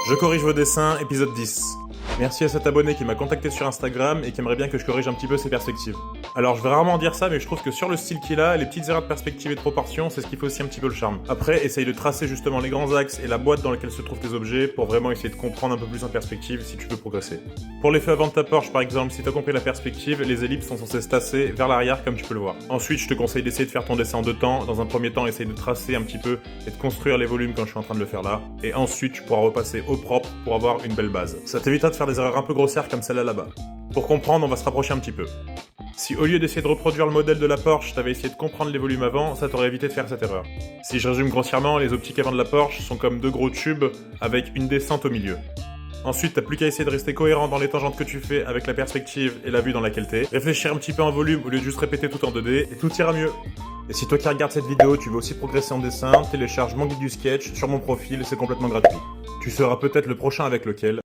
Je corrige vos dessins, épisode 10. Merci à cet abonné qui m'a contacté sur Instagram et qui aimerait bien que je corrige un petit peu ses perspectives. Alors je vais rarement dire ça, mais je trouve que sur le style qu'il a, les petites erreurs de perspective et de proportion, c'est ce qui fait aussi un petit peu le charme. Après, essaye de tracer justement les grands axes et la boîte dans laquelle se trouvent tes objets pour vraiment essayer de comprendre un peu plus en perspective si tu veux progresser. Pour l'effet avant de ta Porsche par exemple, si t'as compris la perspective, les ellipses sont censées se tasser vers l'arrière comme tu peux le voir. Ensuite, je te conseille d'essayer de faire ton dessin en deux temps. Dans un premier temps, essaye de tracer un petit peu et de construire les volumes comme je suis en train de le faire là. Et ensuite, tu pourras repasser au propre pour avoir une belle base. Ça t'évitera de faire des erreurs un peu grossières comme celle-là là-bas. Pour comprendre, on va se rapprocher un petit peu. Si au lieu d'essayer de reproduire le modèle de la Porsche, t'avais essayé de comprendre les volumes avant, ça t'aurait évité de faire cette erreur. Si je résume grossièrement, les optiques avant de la Porsche sont comme deux gros tubes avec une descente au milieu. Ensuite, t'as plus qu'à essayer de rester cohérent dans les tangentes que tu fais avec la perspective et la vue dans laquelle t'es. Réfléchir un petit peu en volume au lieu de juste répéter tout en 2D et tout ira mieux. Et si toi qui regardes cette vidéo, tu veux aussi progresser en dessin, télécharge mon guide du sketch sur mon profil, c'est complètement gratuit. Tu seras peut-être le prochain avec lequel